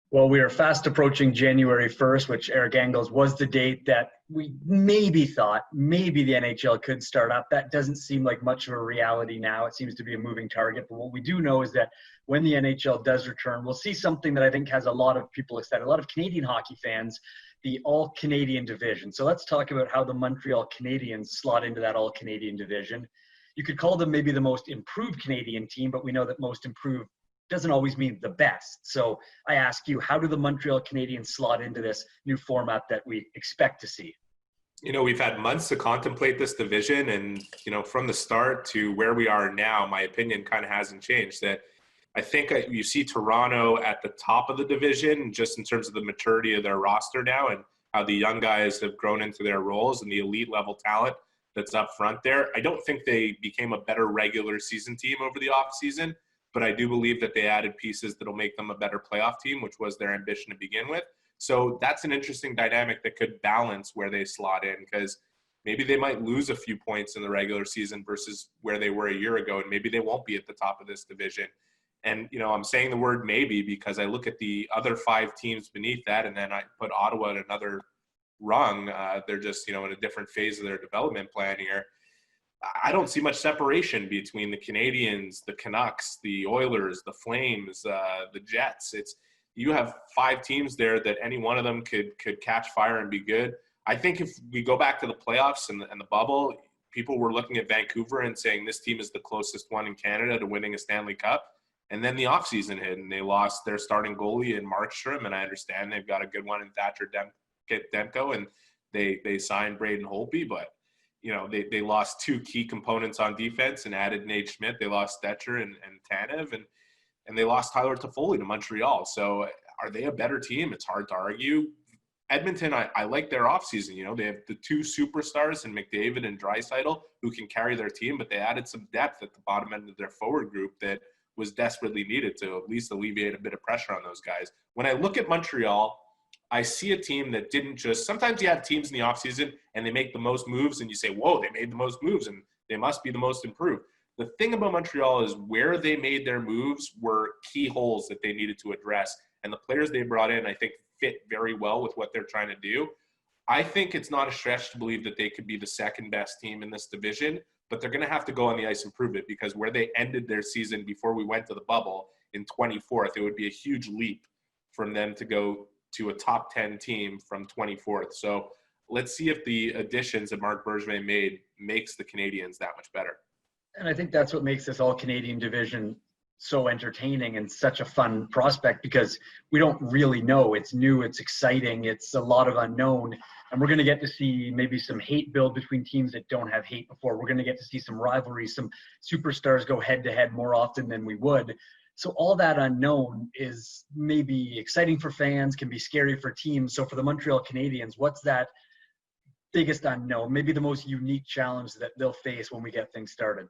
Well, we are fast approaching January 1st, which Eric Engels was the date that we maybe thought maybe the NHL could start up. That doesn't seem like much of a reality now. It seems to be a moving target. But what we do know is that when the NHL does return, we'll see something that I think has a lot of people excited, a lot of Canadian hockey fans, the All-Canadian division. So let's talk about how the Montreal Canadiens slot into that All-Canadian division. You could call them maybe the most improved Canadian team, but we know that most improved doesn't always mean the best. So I ask you, how do the Montreal Canadiens slot into this new format that we expect to see? We've had months to contemplate this division, and, from the start to where we are now, my opinion kind of hasn't changed. That I think you see Toronto at the top of the division just in terms of the maturity of their roster now and how the young guys have grown into their roles and the elite level talent that's up front there. I don't think they became a better regular season team over the offseason, but I do believe that they added pieces that'll make them a better playoff team, which was their ambition to begin with. So that's an interesting dynamic that could balance where they slot in, because maybe they might lose a few points in the regular season versus where they were a year ago, and maybe they won't be at the top of this division. And, I'm saying the word maybe because I look at the other 5 teams beneath that, and then I put Ottawa at another rung. They're just, in a different phase of their development plan here. I don't see much separation between the Canadiens, the Canucks, the Oilers, the Flames, the Jets. You have 5 teams there that any one of them could catch fire and be good. I think if we go back to the playoffs and the bubble, people were looking at Vancouver and saying this team is the closest one in Canada to winning a Stanley Cup. And then the offseason hit, and they lost their starting goalie in Markstrom, and I understand they've got a good one in Thatcher Demko, and they signed Braden Holtby, but they lost 2 key components on defense and added Nate Schmidt. They lost Stetcher and Tanev, and they lost Tyler Toffoli to Montreal. So are they a better team? It's hard to argue. Edmonton, I like their offseason. They have the 2 superstars in McDavid and Draisaitl who can carry their team, but they added some depth at the bottom end of their forward group that was desperately needed to at least alleviate a bit of pressure on those guys. When I look at Montreal, I see a team that didn't just – sometimes you have teams in the offseason and they make the most moves and you say, whoa, they made the most moves and they must be the most improved. The thing about Montreal is where they made their moves were key holes that they needed to address. And the players they brought in, I think, fit very well with what they're trying to do. I think it's not a stretch to believe that they could be the second best team in this division, but they're going to have to go on the ice and prove it, because where they ended their season before we went to the bubble in 24th, it would be a huge leap from them to go to a top 10 team from 24th. So let's see if the additions that Marc Bergevin made makes the Canadiens that much better. And I think that's what makes this All-Canadian division so entertaining and such a fun prospect, because we don't really know. It's new, it's exciting, it's a lot of unknown. And we're going to get to see maybe some hate build between teams that don't have hate before. We're going to get to see some rivalries, some superstars go head-to-head more often than we would. So all that unknown is maybe exciting for fans, can be scary for teams. So for the Montreal Canadiens, what's that biggest unknown, maybe the most unique challenge that they'll face when we get things started?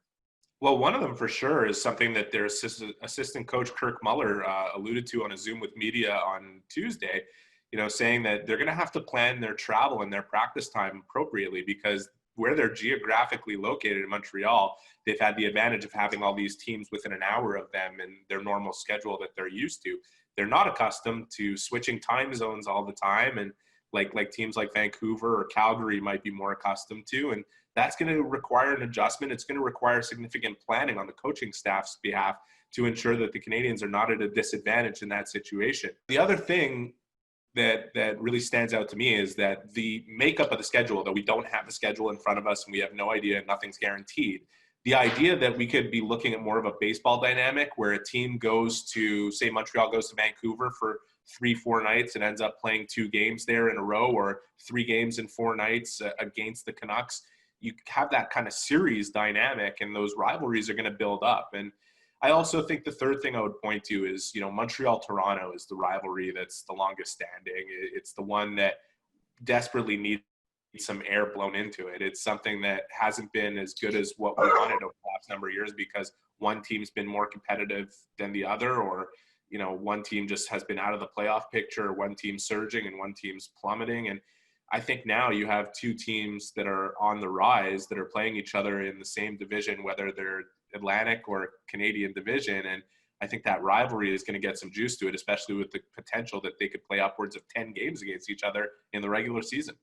Well, one of them for sure is something that their assistant coach Kirk Muller alluded to on a Zoom with media on Tuesday, saying that they're going to have to plan their travel and their practice time appropriately, because where they're geographically located in Montreal, they've had the advantage of having all these teams within an hour of them in their normal schedule that they're used to. They're not accustomed to switching time zones all the time, and like teams like Vancouver or Calgary might be more accustomed to. And that's going to require an adjustment. It's going to require significant planning on the coaching staff's behalf to ensure that the Canadiens are not at a disadvantage in that situation. The other thing that really stands out to me is that the makeup of the schedule, that we don't have the schedule in front of us and we have no idea, nothing's guaranteed. The idea that we could be looking at more of a baseball dynamic where a team goes to, say Montreal goes to Vancouver for 3-4 nights and ends up playing 2 games there in a row, or 3 games in 4 nights against the Canucks. You have that kind of series dynamic, and those rivalries are going to build up. And I also think the third thing I would point to is, Montreal-Toronto is the rivalry that's the longest standing. It's the one that desperately needs some air blown into it. It's something that hasn't been as good as what we wanted over the last number of years, because one team's been more competitive than the other, or one team just has been out of the playoff picture, one team's surging and one team's plummeting. And I think now you have 2 teams that are on the rise that are playing each other in the same division, whether they're Atlantic or Canadian division. And I think that rivalry is going to get some juice to it, especially with the potential that they could play upwards of 10 games against each other in the regular season.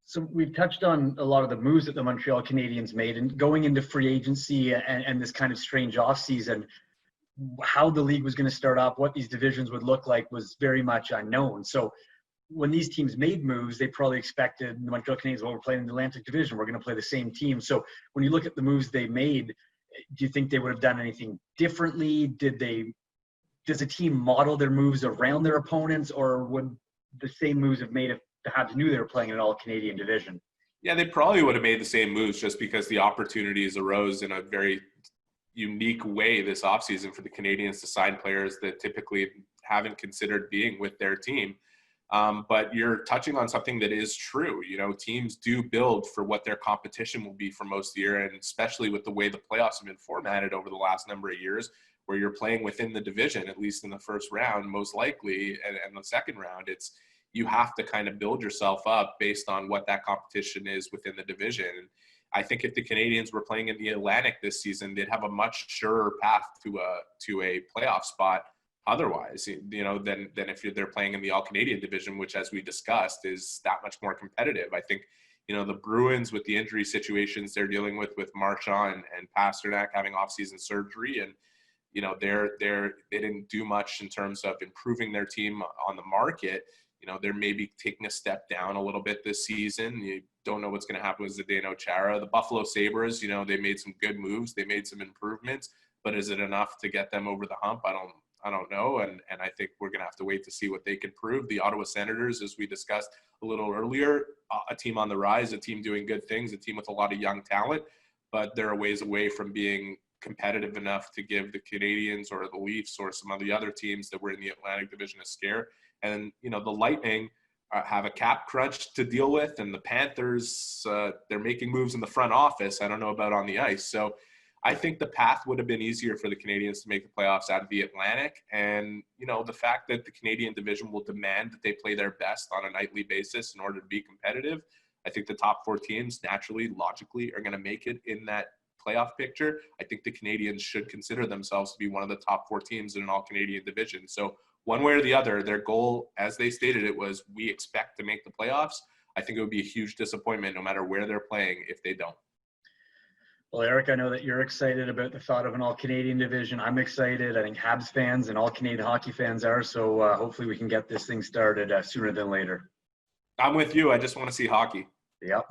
So we've touched on a lot of the moves that the Montreal Canadiens made, and going into free agency and this kind of strange offseason, how the league was going to start up, what these divisions would look like was very much unknown. So when these teams made moves, they probably expected the Montreal Canadiens, well, we're playing in the Atlantic Division, we're going to play the same team. So when you look at the moves they made, do you think they would have done anything differently? Does a team model their moves around their opponents, or would the same moves have made if the Habs knew they were playing in an all-Canadian division? Yeah, they probably would have made the same moves just because the opportunities arose in a very unique way this offseason for the Canadiens to sign players that typically haven't considered being with their team. But you're touching on something that is true. You know, teams do build for what their competition will be for most of the year, and especially with the way the playoffs have been formatted over the last number of years, where you're playing within the division, at least in the first round, most likely, and the second round, you have to kind of build yourself up based on what that competition is within the division. And I think if the Canadiens were playing in the Atlantic this season, they'd have a much surer path to a playoff spot otherwise, you know, than if they're playing in the All-Canadian division, which, as we discussed, is that much more competitive. I think, you know, the Bruins, with the injury situations they're dealing with Marchand and Pasternak having off-season surgery, and, you know, they didn't do much in terms of improving their team on the market. You know, they're maybe taking a step down a little bit this season. You don't know what's going to happen with Zdeno Chara. The Buffalo Sabres, you know, they made some good moves. They made some improvements, but is it enough to get them over the hump? I don't know. And I think we're going to have to wait to see what they can prove. The Ottawa Senators, as we discussed a little earlier, a team on the rise, a team doing good things, a team with a lot of young talent, but they're a ways away from being competitive enough to give the Canadiens or the Leafs or some of the other teams that were in the Atlantic Division a scare. And, you know, the Lightning have a cap crunch to deal with, and the Panthers, they're making moves in the front office. I don't know about on the ice. So I think the path would have been easier for the Canadiens to make the playoffs out of the Atlantic. And, you know, the fact that the Canadian division will demand that they play their best on a nightly basis in order to be competitive, I think the top four teams naturally, logically, are going to make it in that playoff picture. I think the Canadiens should consider themselves to be one of the top four teams in an all-Canadian division. So one way or the other, their goal, as they stated it, was we expect to make the playoffs. I think it would be a huge disappointment no matter where they're playing if they don't. Well, Eric, I know that you're excited about the thought of an all-Canadian division. I'm excited. I think Habs fans and all-Canadian hockey fans are. So hopefully we can get this thing started sooner than later. I'm with you. I just want to see hockey. Yep.